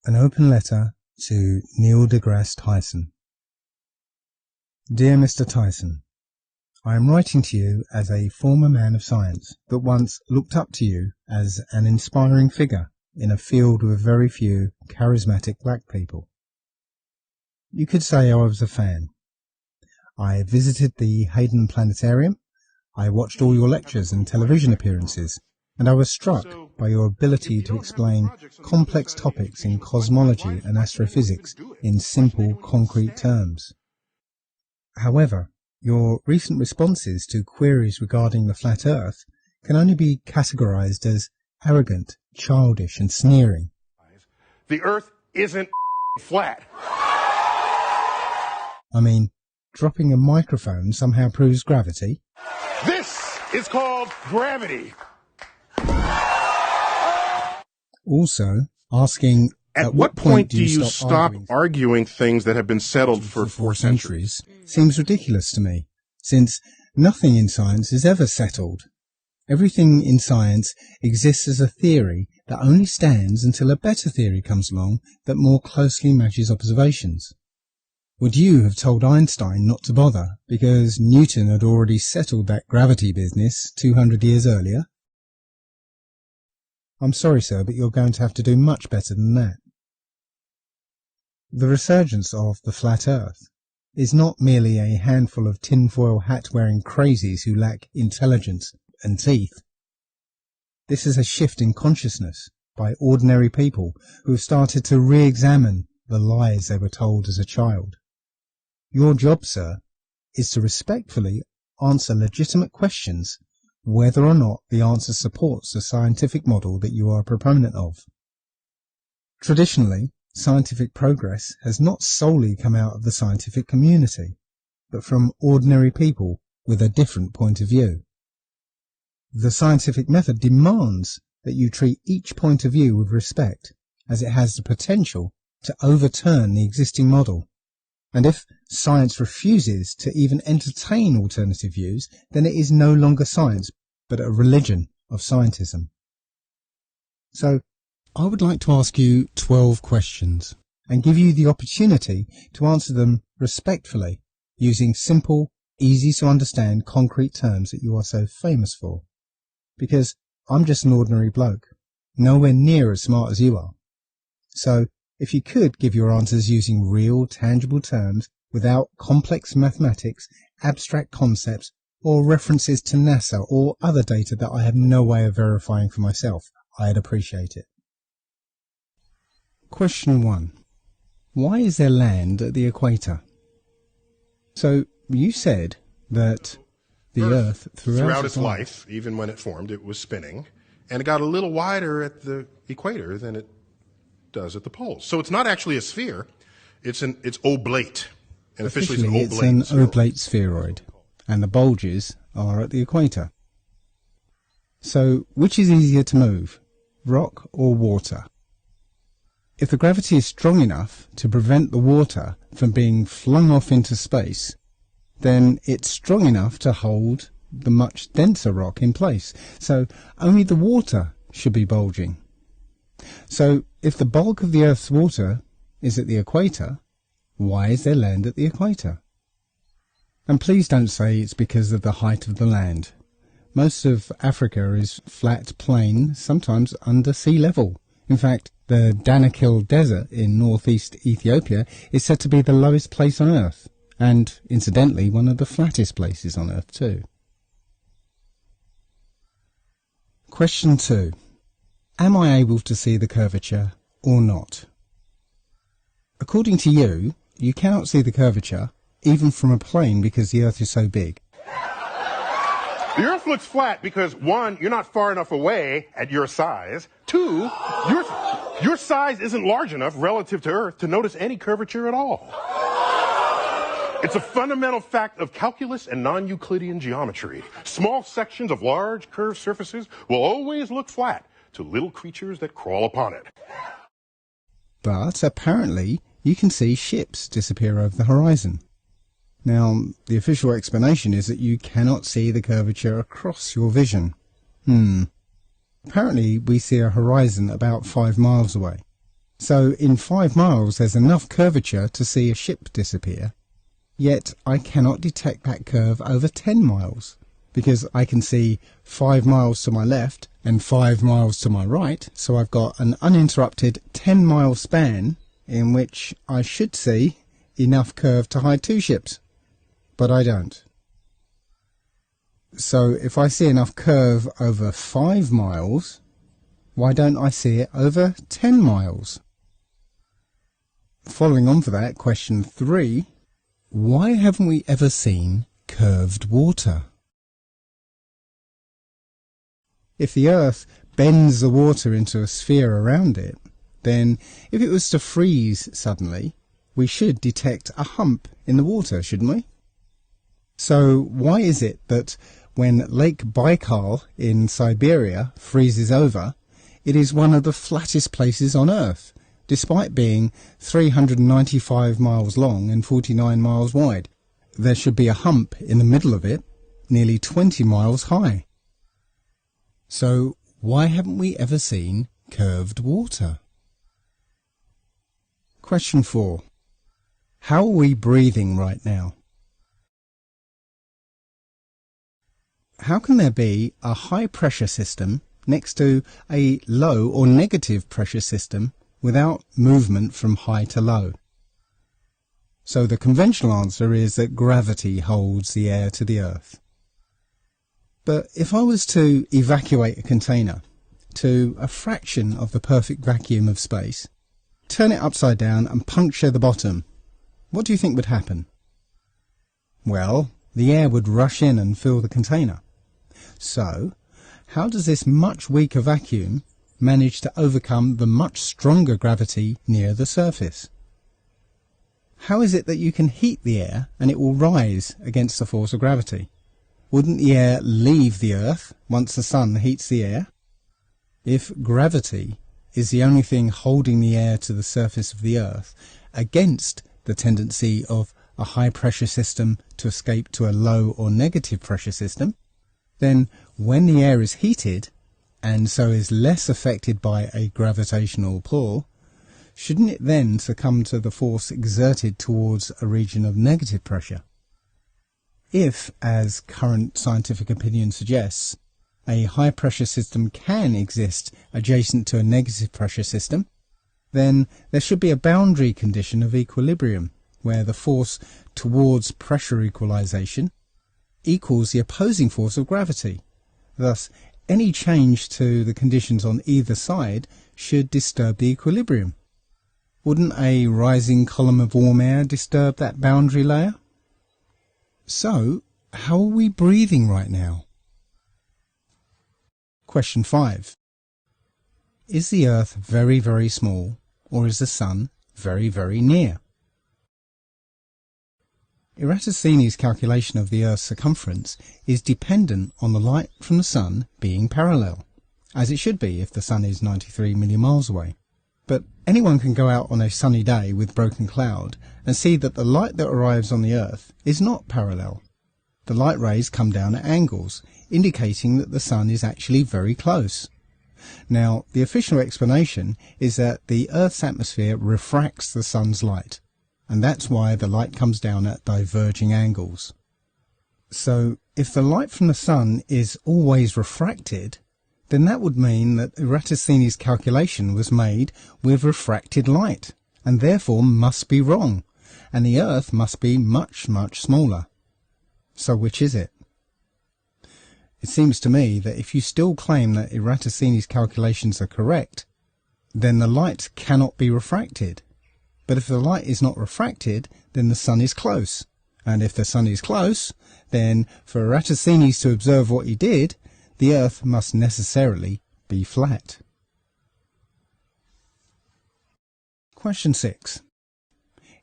An open letter to Neil deGrasse Tyson. Dear Mr. Tyson, I am writing to you as a former man of science that once looked up to you as an inspiring figure in a field with very few charismatic black people. You could say I was a fan. I visited the Hayden Planetarium, I watched all your lectures and television appearances, and I was struck by your ability to explain complex topics in cosmology and astrophysics in simple, concrete terms. However, your recent responses to queries regarding the flat Earth can only be categorized as arrogant, childish, and sneering. The Earth isn't flat. I mean, dropping a microphone somehow proves gravity. This is called gravity. Also, asking, At what point do you stop arguing things that have been settled for 4 centuries? Seems ridiculous to me, since nothing in science is ever settled. Everything in science exists as a theory that only stands until a better theory comes along that more closely matches observations. Would you have told Einstein not to bother because Newton had already settled that gravity business 200 years earlier? I'm sorry, sir, but you're going to have to do much better than that. The resurgence of the flat Earth is not merely a handful of tinfoil hat-wearing crazies who lack intelligence and teeth. This is a shift in consciousness by ordinary people who have started to re-examine the lies they were told as a child. Your job, sir, is to respectfully answer legitimate questions whether or not the answer supports the scientific model that you are a proponent of. Traditionally, scientific progress has not solely come out of the scientific community, but from ordinary people with a different point of view. The scientific method demands that you treat each point of view with respect, as it has the potential to overturn the existing model. And if science refuses to even entertain alternative views, then it is no longer science, but a religion of scientism. So, I would like to ask you 12 questions and give you the opportunity to answer them respectfully using simple, easy to understand concrete terms that you are so famous for. Because I'm just an ordinary bloke, nowhere near as smart as you are. So, if you could give your answers using real, tangible terms without complex mathematics, abstract concepts, or references to NASA or other data that I have no way of verifying for myself, I'd appreciate it. Question 1. Why is there land at the equator? So, you said that the Earth, throughout its life, even when it formed, it was spinning, and it got a little wider at the equator than it does at the poles. So it's not actually a sphere, it's oblate. And officially it's an oblate spheroid, and the bulges are at the equator. So, which is easier to move, rock or water? If the gravity is strong enough to prevent the water from being flung off into space, then it's strong enough to hold the much denser rock in place. So, only the water should be bulging. So, if the bulk of the Earth's water is at the equator, why is there land at the equator? And please don't say it's because of the height of the land. Most of Africa is flat plain, sometimes under sea level. In fact, the Danakil Desert in northeast Ethiopia is said to be the lowest place on Earth, and incidentally one of the flattest places on Earth too. Question 2. Am I able to see the curvature or not? According to you, you cannot see the curvature even from a plane because the Earth is so big. The Earth looks flat because, 1, you're not far enough away at your size. 2, your size isn't large enough relative to Earth to notice any curvature at all. It's a fundamental fact of calculus and non-Euclidean geometry. Small sections of large curved surfaces will always look flat to little creatures that crawl upon it. But apparently you can see ships disappear over the horizon. Now, the official explanation is that you cannot see the curvature across your vision. Apparently we see a horizon about 5 miles away. So in 5 miles there's enough curvature to see a ship disappear, yet I cannot detect that curve over 10 miles, because I can see 5 miles to my left and 5 miles to my right, so I've got an uninterrupted 10-mile span in which I should see enough curve to hide 2 ships, but I don't. So if I see enough curve over 5 miles, why don't I see it over 10 miles? Following on for that, question 3, why haven't we ever seen curved water? If the Earth bends the water into a sphere around it, then if it was to freeze suddenly, we should detect a hump in the water, shouldn't we? So why is it that when Lake Baikal in Siberia freezes over, it is one of the flattest places on Earth, despite being 395 miles long and 49 miles wide? There should be a hump in the middle of it, nearly 20 miles high. So why haven't we ever seen curved water? Question 4. How are we breathing right now? How can there be a high pressure system next to a low or negative pressure system without movement from high to low? So the conventional answer is that gravity holds the air to the Earth. But if I was to evacuate a container to a fraction of the perfect vacuum of space, turn it upside down and puncture the bottom, what do you think would happen? Well, the air would rush in and fill the container. So, how does this much weaker vacuum manage to overcome the much stronger gravity near the surface? How is it that you can heat the air and it will rise against the force of gravity? Wouldn't the air leave the Earth once the sun heats the air? If gravity is the only thing holding the air to the surface of the Earth against the tendency of a high pressure system to escape to a low or negative pressure system, then when the air is heated and so is less affected by a gravitational pull, shouldn't it then succumb to the force exerted towards a region of negative pressure? If, as current scientific opinion suggests, a high pressure system can exist adjacent to a negative pressure system, then there should be a boundary condition of equilibrium where the force towards pressure equalization equals the opposing force of gravity. Thus, any change to the conditions on either side should disturb the equilibrium. Wouldn't a rising column of warm air disturb that boundary layer? So, how are we breathing right now? Question 5. Is the Earth very, very small, or is the Sun very, very near? Eratosthenes' calculation of the Earth's circumference is dependent on the light from the Sun being parallel, as it should be if the Sun is 93 million miles away. But anyone can go out on a sunny day with broken cloud and see that the light that arrives on the Earth is not parallel. The light rays come down at angles, indicating that the Sun is actually very close. Now, the official explanation is that the Earth's atmosphere refracts the Sun's light, and that's why the light comes down at diverging angles. So, if the light from the Sun is always refracted, then that would mean that Eratosthenes' calculation was made with refracted light, and therefore must be wrong, and the Earth must be much, much smaller. So which is it? It seems to me that if you still claim that Eratosthenes' calculations are correct, then the light cannot be refracted. But if the light is not refracted, then the Sun is close. And if the Sun is close, then for Eratosthenes to observe what he did, the Earth must necessarily be flat. Question 6.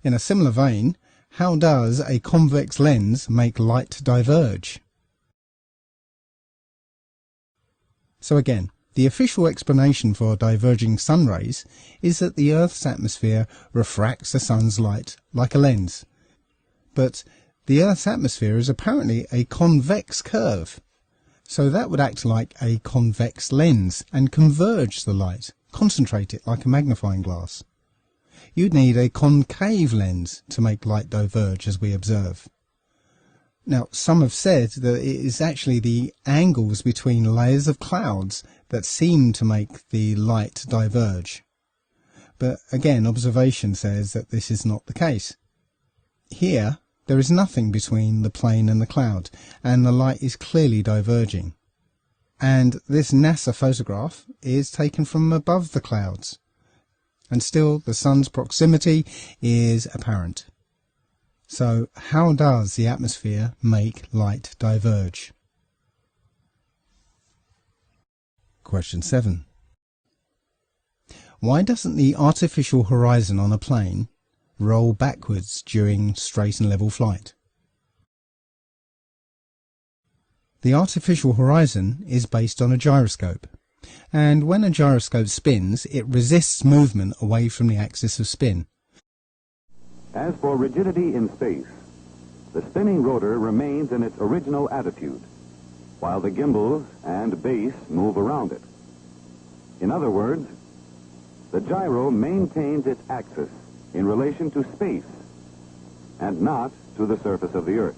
In a similar vein, how does a convex lens make light diverge? So again, the official explanation for diverging sun rays is that the Earth's atmosphere refracts the Sun's light like a lens. But the Earth's atmosphere is apparently a convex curve, so that would act like a convex lens and converge the light, concentrate it like a magnifying glass. You'd need a concave lens to make light diverge as we observe. Now, some have said that it is actually the angles between layers of clouds that seem to make the light diverge. But again, observation says that this is not the case. Here, there is nothing between the plane and the cloud, and the light is clearly diverging. And this NASA photograph is taken from above the clouds. And still, the sun's proximity is apparent. So, how does the atmosphere make light diverge? Question 7. Why doesn't the artificial horizon on a plane roll backwards during straight and level flight? The artificial horizon is based on a gyroscope, and when a gyroscope spins, it resists movement away from the axis of spin. As for rigidity in space, the spinning rotor remains in its original attitude, while the gimbals and base move around it. In other words, the gyro maintains its axis in relation to space and not to the surface of the Earth.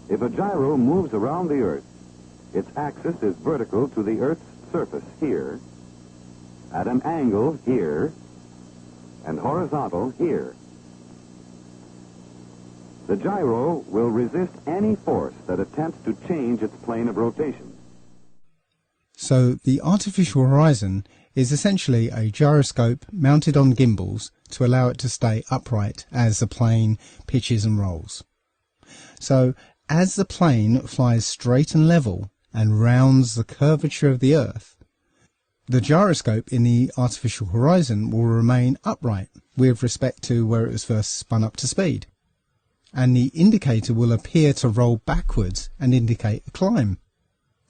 If a gyro moves around the Earth, its axis is vertical to the Earth's surface here, at an angle here, and horizontal here. The gyro will resist any force that attempts to change its plane of rotation. So the artificial horizon is essentially a gyroscope mounted on gimbals to allow it to stay upright as the plane pitches and rolls. So as the plane flies straight and level and rounds the curvature of the Earth, the gyroscope in the artificial horizon will remain upright with respect to where it was first spun up to speed, and the indicator will appear to roll backwards and indicate a climb.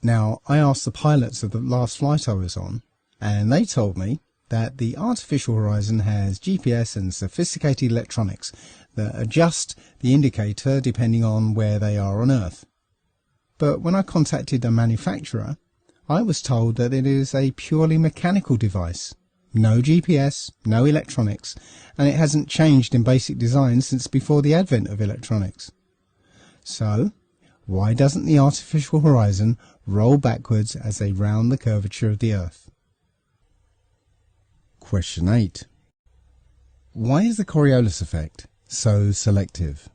Now, I asked the pilots of the last flight I was on, and they told me that the artificial horizon has GPS and sophisticated electronics that adjust the indicator depending on where they are on Earth. But when I contacted a manufacturer, I was told that it is a purely mechanical device. No GPS, no electronics, and it hasn't changed in basic design since before the advent of electronics. So, why doesn't the artificial horizon roll backwards as they round the curvature of the Earth? Question 8. Why is the Coriolis effect so selective?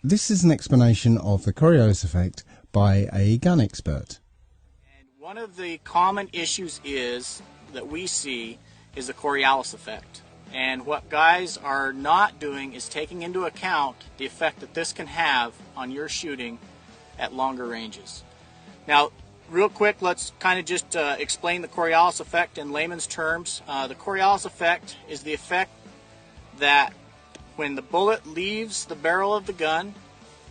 This is an explanation of the Coriolis effect by a gun expert. And one of the common issues that we see is the Coriolis effect. And what guys are not doing is taking into account the effect that this can have on your shooting at longer ranges. Now, real quick, let's kind of just explain the Coriolis effect in layman's terms. The Coriolis effect is the effect that when the bullet leaves the barrel of the gun,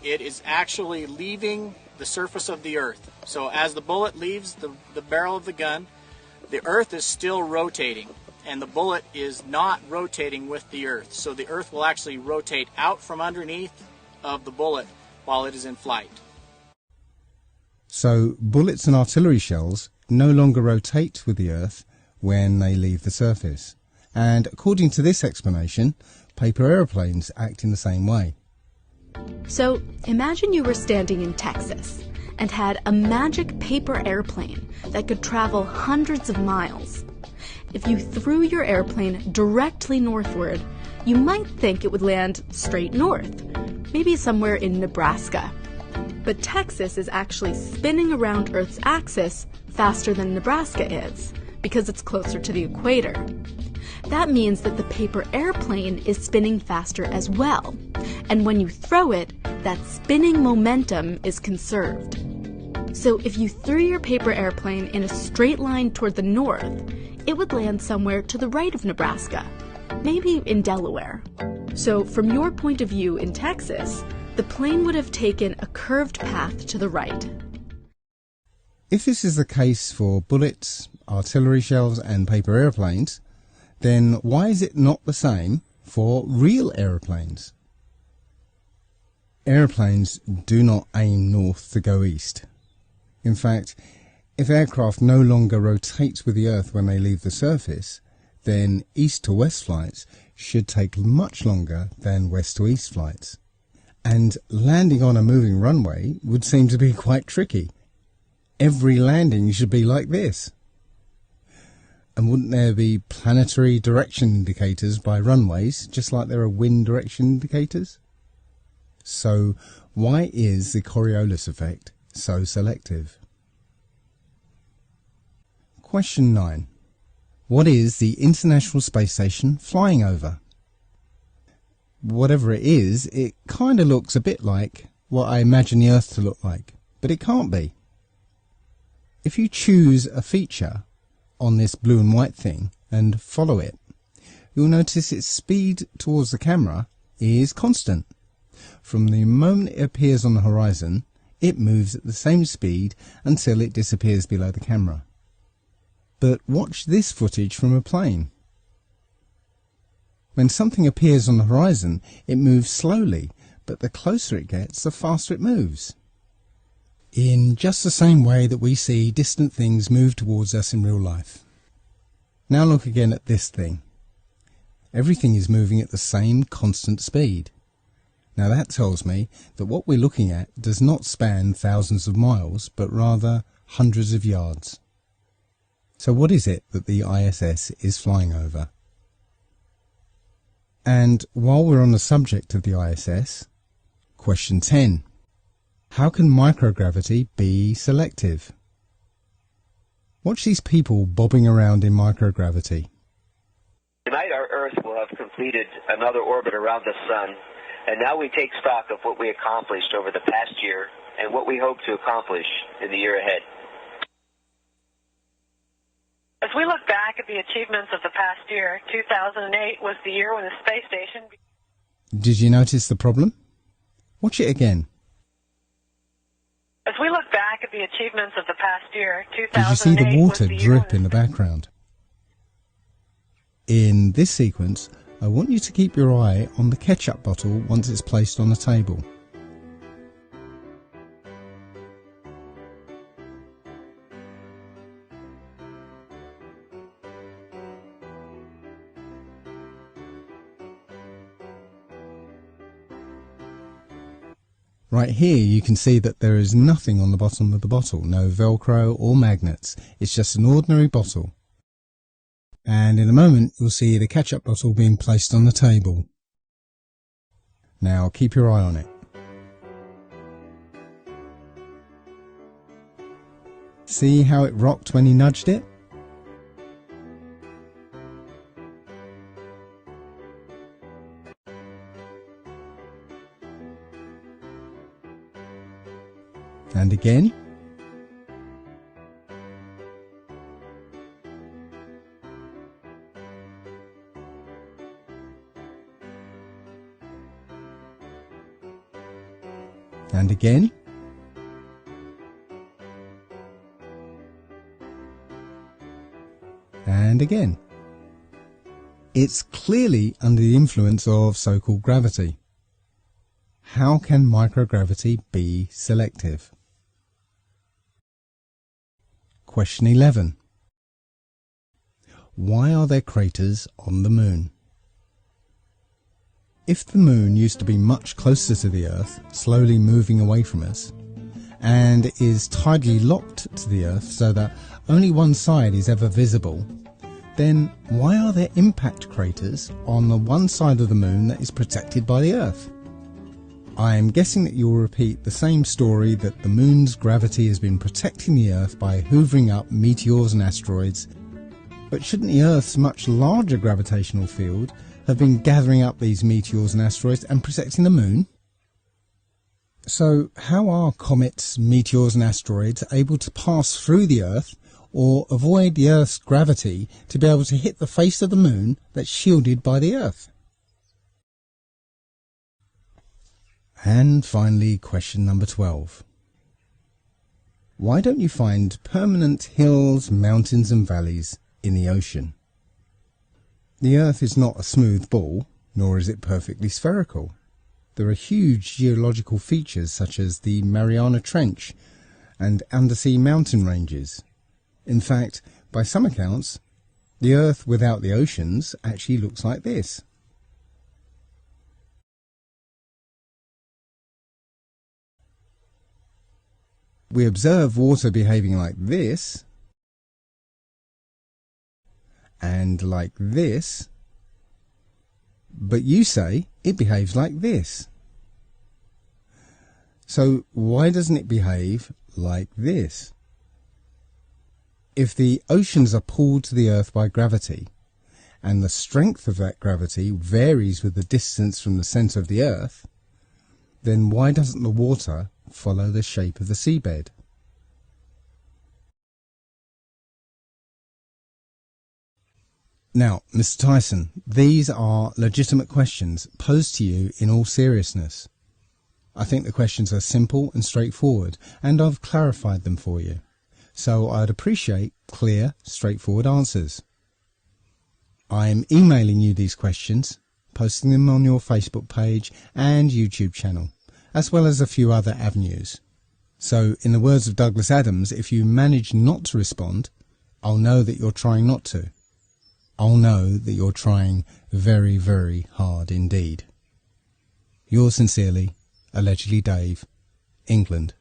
it is actually leaving the surface of the Earth. So as the bullet leaves the barrel of the gun, the Earth is still rotating, and the bullet is not rotating with the Earth. So the Earth will actually rotate out from underneath of the bullet while it is in flight. So bullets and artillery shells no longer rotate with the Earth when they leave the surface. And according to this explanation, paper aeroplanes act in the same way. So imagine you were standing in Texas and had a magic paper airplane that could travel hundreds of miles. If you threw your airplane directly northward, you might think it would land straight north, maybe somewhere in Nebraska. But Texas is actually spinning around Earth's axis faster than Nebraska is, because it's closer to the equator. That means that the paper airplane is spinning faster as well, and when you throw it, that spinning momentum is conserved. So if you threw your paper airplane in a straight line toward the north, it would land somewhere to the right of Nebraska, maybe in Delaware. So from your point of view in Texas, the plane would have taken a curved path to the right. If this is the case for bullets, artillery shells and paper airplanes, then why is it not the same for real aeroplanes? Airplanes do not aim north to go east. In fact, if aircraft no longer rotate with the Earth when they leave the surface, then east to west flights should take much longer than west to east flights. And landing on a moving runway would seem to be quite tricky. Every landing should be like this. And wouldn't there be planetary direction indicators by runways, just like there are wind direction indicators? So why is the Coriolis effect so selective? Question 9. What is the International Space Station flying over? Whatever it is, it kind of looks a bit like what I imagine the Earth to look like, but it can't be. If you choose a feature on this blue and white thing and follow it, you'll notice its speed towards the camera is constant. From the moment it appears on the horizon, it moves at the same speed until it disappears below the camera. But watch this footage from a plane. When something appears on the horizon, it moves slowly, but the closer it gets, the faster it moves. In just the same way that we see distant things move towards us in real life. Now look again at this thing. Everything is moving at the same constant speed. Now that tells me that what we're looking at does not span thousands of miles, but rather hundreds of yards. So what is it that the ISS is flying over? And while we're on the subject of the ISS, question 10. How can microgravity be selective? Watch these people bobbing around in microgravity. Tonight our Earth will have completed another orbit around the Sun, and now we take stock of what we accomplished over the past year and what we hope to accomplish in the year ahead. As we look back at the achievements of the past year, 2008 was the year when the space station... Did you notice the problem? Watch it again. As we look back at the achievements of the past year, 2008 Did you see the water was the drip in the background? In this sequence, I want you to keep your eye on the ketchup bottle once it's placed on the table. Right here you can see that there is nothing on the bottom of the bottle, no Velcro or magnets, it's just an ordinary bottle. And in a moment you'll see the ketchup bottle being placed on the table. Now keep your eye on it. See how it rocked when he nudged it? And again. And again. And again. It's clearly under the influence of so-called gravity. How can microgravity be selective? Question 11. Why are there craters on the moon? If the moon used to be much closer to the Earth, slowly moving away from us, and is tidally locked to the Earth so that only one side is ever visible, then why are there impact craters on the one side of the moon that is protected by the Earth? I am guessing that you'll repeat the same story that the moon's gravity has been protecting the Earth by hoovering up meteors and asteroids, but shouldn't the Earth's much larger gravitational field have been gathering up these meteors and asteroids and protecting the moon? So how are comets, meteors and asteroids able to pass through the Earth or avoid the Earth's gravity to be able to hit the face of the moon that's shielded by the Earth? And finally, question number 12. Why don't you find permanent hills, mountains and valleys in the ocean? The Earth is not a smooth ball, nor is it perfectly spherical. There are huge geological features such as the Mariana Trench and undersea mountain ranges. In fact, by some accounts, The Earth without the oceans actually looks like this. We observe water behaving like this, and like this, but you say it behaves like this. So why doesn't it behave like this? If the oceans are pulled to the Earth by gravity, and the strength of that gravity varies with the distance from the centre of the Earth, then why doesn't the water follow the shape of the seabed? Now, Mr. Tyson, these are legitimate questions posed to you in all seriousness. I think the questions are simple and straightforward, and I've clarified them for you. So I'd appreciate clear, straightforward answers. I am emailing you these questions, posting them on your Facebook page and YouTube channel, as well as a few other avenues. So, in the words of Douglas Adams, if you manage not to respond, I'll know that you're trying not to. I'll know that you're trying very, very hard indeed. Yours sincerely, Allegedly Dave, England.